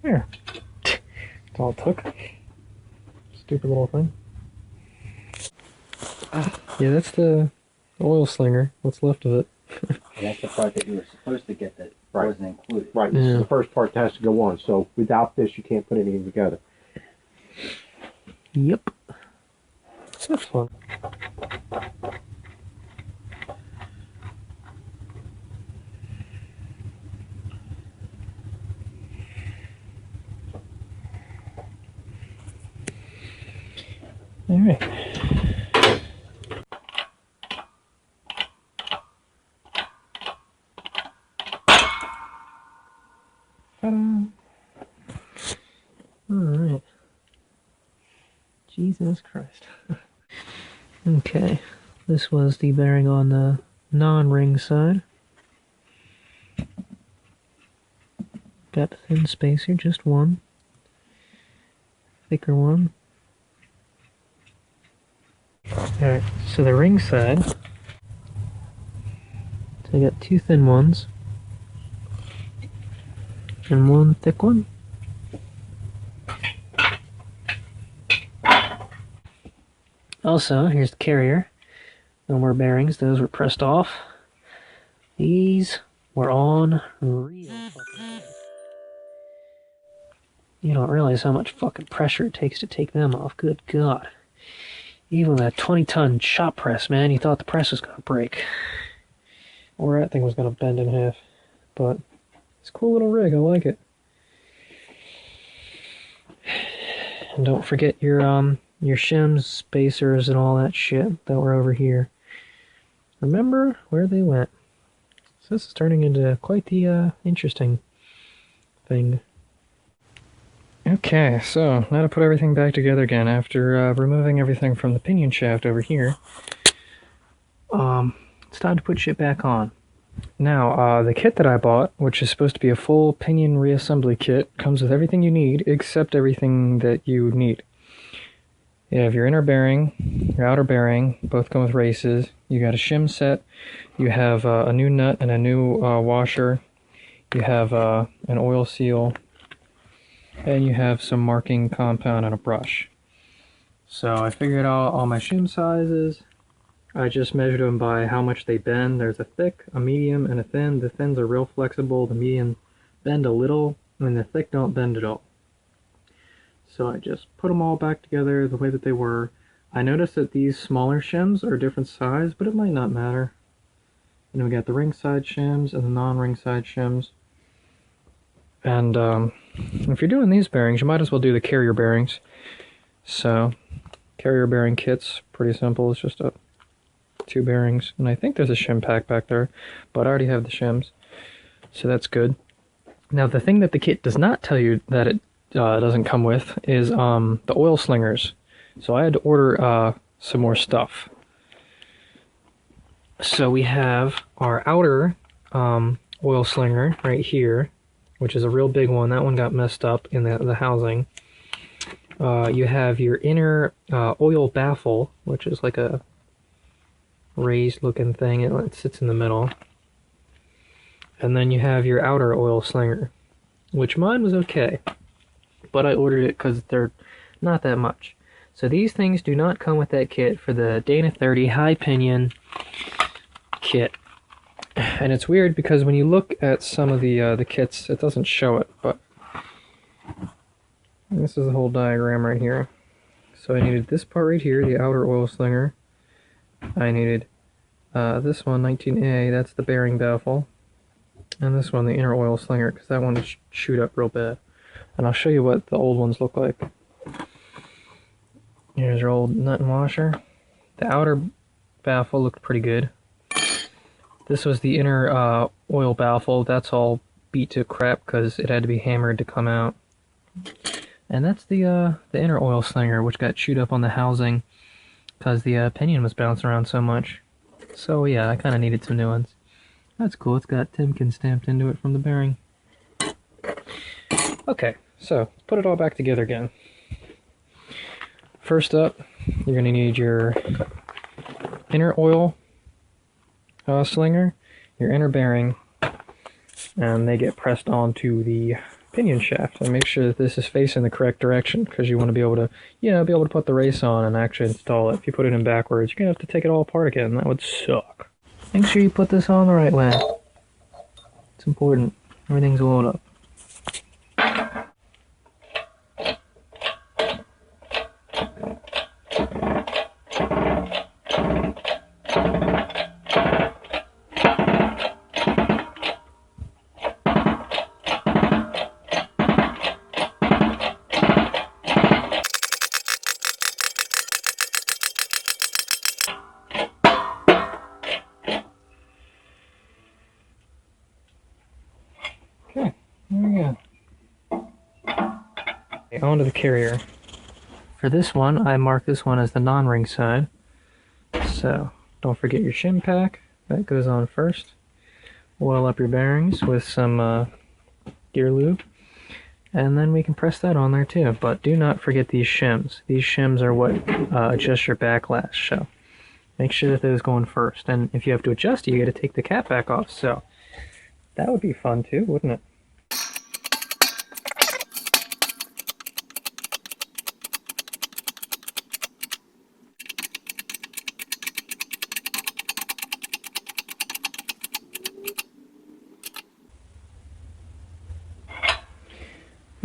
There. That's all it took. Stupid little thing. Yeah, that's the oil slinger. What's left of it. And that's the part that you were supposed to get that wasn't included. Right, this is the first part that has to go on. So without this, you can't put anything together. Yep. That's fun. All right. Ta-da! All right. Jesus Christ. Okay, this was the bearing on the non-ring side. Got the thin spacer, just one. Thicker one. Alright, so the ring side. So I got two thin ones. And one thick one. Also, here's the carrier. No more bearings, those were pressed off. These were on real fucking good. You don't realize how much fucking pressure it takes to take them off, good God. Even that 20-ton shop press, man, you thought the press was gonna break. Or that thing was gonna bend in half. But it's a cool little rig, I like it. And don't forget your shims, spacers, and all that shit that were over here. Remember where they went. So this is turning into quite the interesting thing. Okay, so now to put everything back together again after removing everything from the pinion shaft over here. It's time to put shit back on. Now, the kit that I bought, which is supposed to be a full pinion reassembly kit, comes with everything you need except everything that you need. You have your inner bearing, your outer bearing, both come with races. You got a shim set. You have a new nut and a new washer. You have an oil seal. And you have some marking compound and a brush. So I figured out all my shim sizes. I just measured them by how much they bend. There's a thick, a medium, and a thin. The thins are real flexible. The medium bend a little, and the thick don't bend at all. So I just put them all back together the way that they were. I noticed that these smaller shims are a different size, but it might not matter. And we got the ring side shims and the non-ring side shims. And if you're doing these bearings, you might as well do the carrier bearings. So, carrier bearing kit's pretty simple. It's just two bearings. And I think there's a shim pack back there, but I already have the shims. So that's good. Now, the thing that the kit does not tell you that it doesn't come with is the oil slingers. So I had to order some more stuff. So we have our outer oil slinger right here, which is a real big one. That one got messed up in the housing. You have your inner oil baffle, which is like a raised looking thing. It sits in the middle. And then you have your outer oil slinger, which mine was okay. But I ordered it because they're not that much. So these things do not come with that kit for the Dana 30 high pinion kit. And it's weird because when you look at some of the kits, it doesn't show it, but this is the whole diagram right here. So I needed this part right here, the outer oil slinger. I needed this one, 19A, that's the bearing baffle. And this one, the inner oil slinger, because that one would shoot up real bad. And I'll show you what the old ones look like. Here's your old nut and washer. The outer baffle looked pretty good. This was the inner oil baffle. That's all beat to crap because it had to be hammered to come out. And that's the inner oil slinger, which got chewed up on the housing because the pinion was bouncing around so much. So yeah, I kind of needed some new ones. That's cool. It's got Timken stamped into it from the bearing. Okay, so let's put it all back together again. First up, you're going to need your inner oil slinger, your inner bearing, and they get pressed onto the pinion shaft. And make sure that this is facing the correct direction, because you want to be able to, be able to put the race on and actually install it. If you put it in backwards, you're going to have to take it all apart again. That would suck. Make sure you put this on the right way. It's important. Everything's oiled up. Okay, there we go. Okay, on to the carrier. For this one, I mark this one as the non-ring side. So, don't forget your shim pack. That goes on first. Oil up your bearings with some gear lube. And then we can press that on there too. But do not forget these shims. These shims are what adjust your backlash. So, make sure that those go on first. And if you have to adjust it, you got to take the cap back off. So, that would be fun too, wouldn't it?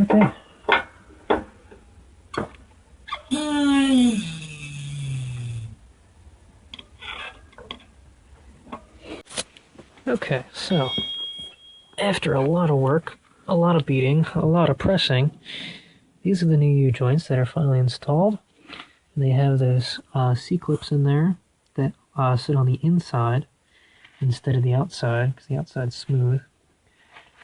Okay. Okay, so after a lot of work, a lot of beating, a lot of pressing, these are the new U-joints that are finally installed. They have those C-clips in there that sit on the inside instead of the outside, because the outside's smooth.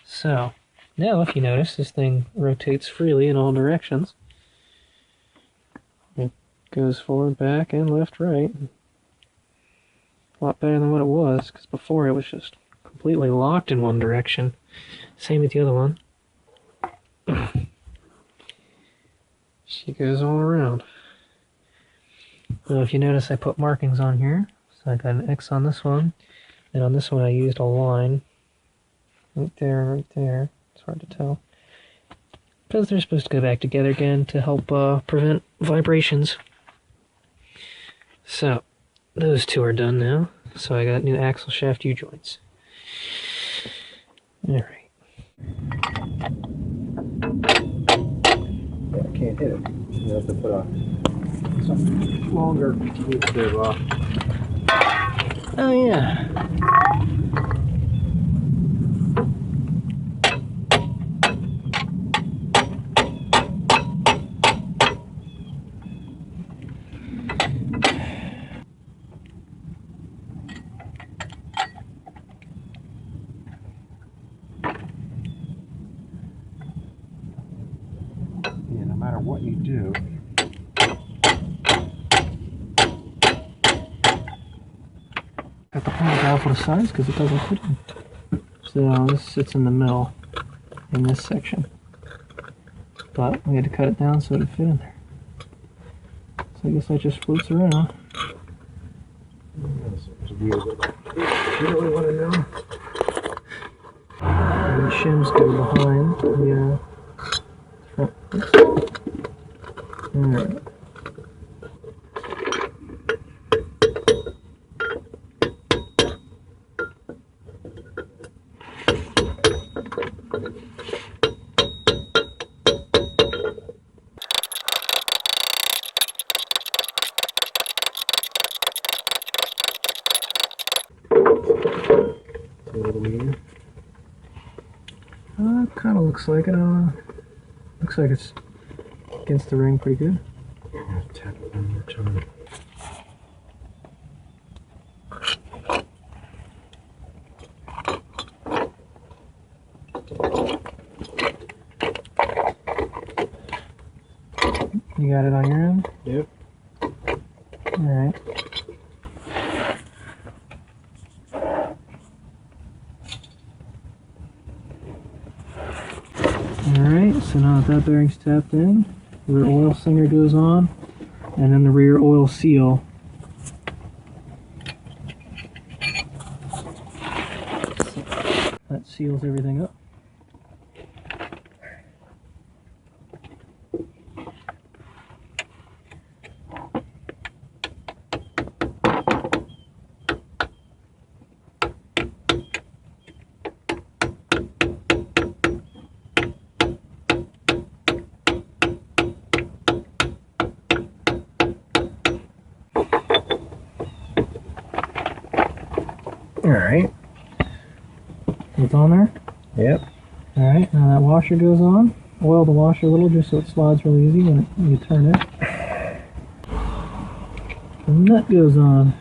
So, now if you notice, this thing rotates freely in all directions. It goes forward, back, and left, right. A lot better than what it was, because before it was just completely locked in one direction. Same with the other one. She goes all around. Now if you notice, I put markings on here. So I got an X on this one, and on this one I used a line. Right there, right there. It's hard to tell. Because they're supposed to go back together again to help prevent vibrations. So, those two are done now. So I got new axle shaft U-joints. Alright. Yeah, I can't hit it. You have to put some longer piece of Oh yeah. no matter what you do. Got the whole valve for the sides because it doesn't fit in. So this sits in the middle in this section. But we had to cut it down so it would fit in there. So I guess that just floats around. You really want to know? And the shims go behind the front. Alright. Kind of looks like it. Looks like it's against the ring pretty good. Tap it one more time. You got it on your end? Yep. Alright. Alright, so now that bearing's tapped in, the rear oil slinger goes on, and then the rear oil seal. That seals everything up. Alright. It's on there? Yep. Alright, now that washer goes on. Oil the washer a little just so it slides really easy when you turn it. The nut goes on.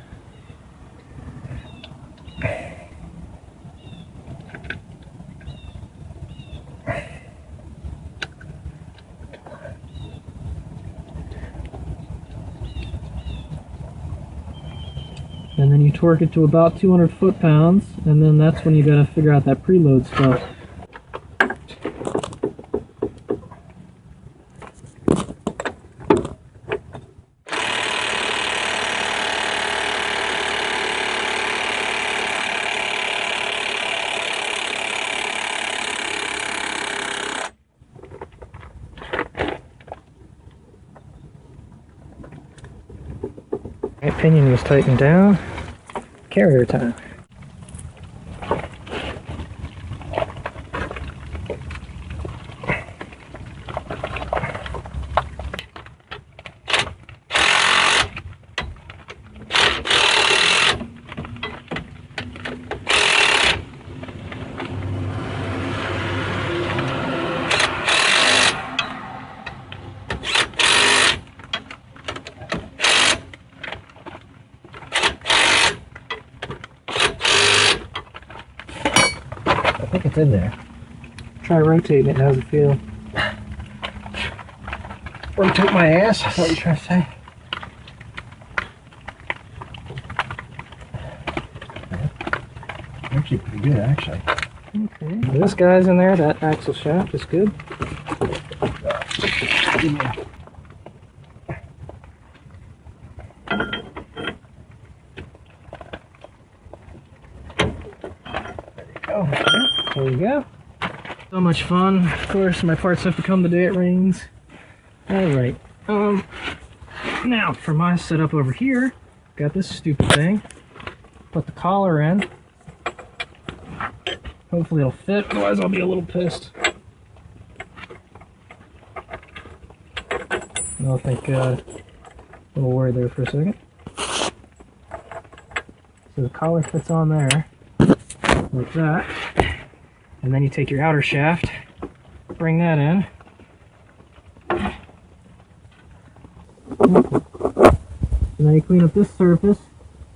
And then you torque it to about 200 foot-pounds, and then that's when you gotta figure out that preload stuff. Right, pinion was tightened down. Carrier time. I think it's in there. Try rotating it, how's it feel? Rotate my ass, that's what you're trying to say. Actually pretty good, actually. Okay. This guy's in there, that axle shaft is good. Give me a... There you go. So much fun. Of course, my parts have to come the day it rains. Alright. Now, for my setup over here, got this stupid thing. Put the collar in. Hopefully it'll fit, otherwise I'll be a little pissed. Oh, thank God. A little worried there for a second. So the collar fits on there, like that. And then you take your outer shaft, bring that in. And then you clean up this surface,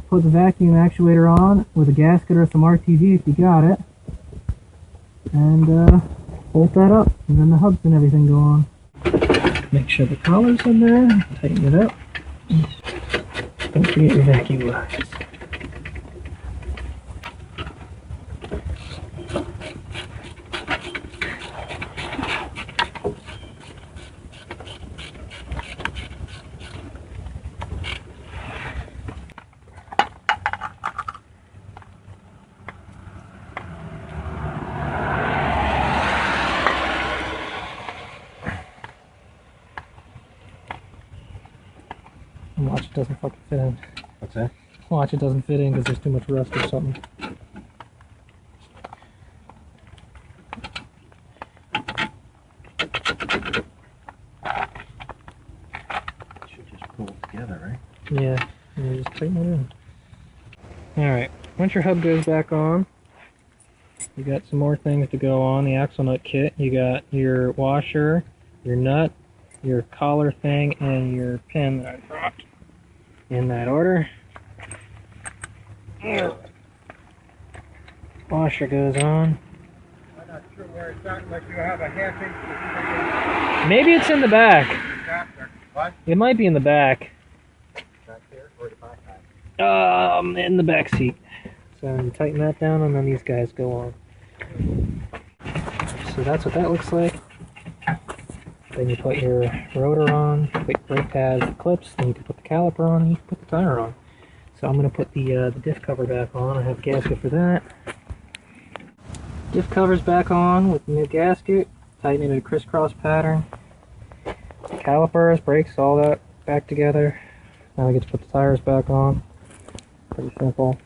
put the vacuum actuator on with a gasket or some RTV if you got it. And bolt that up, and then the hubs and everything go on. Make sure the collar's in there, tighten it up. Don't forget your vacuum lines. Watch it doesn't fucking fit in. What's that? Watch it doesn't fit in because there's too much rust or something. Should just pull it together, right? Yeah, just tighten it in. Alright, once your hub goes back on, you got some more things to go on the axle nut kit. You got your washer, your nut, your collar thing, and your pin that I brought. In that order. Washer goes on. I'm not sure where it's at, unless you have a half-inch. Maybe it's in the back. Chapter. What? It might be in the back. Back there or the back? In the back seat. So you tighten that down, and then these guys go on. So that's what that looks like. Then you put your rotor on, put your brake pads, the clips, then you can put the caliper on, and you can put the tire on. So I'm going to put the diff cover back on. I have a gasket for that. Diff cover's back on with the new gasket, tighten it in a crisscross pattern. Calipers, brakes, all that back together. Now I get to put the tires back on. Pretty simple.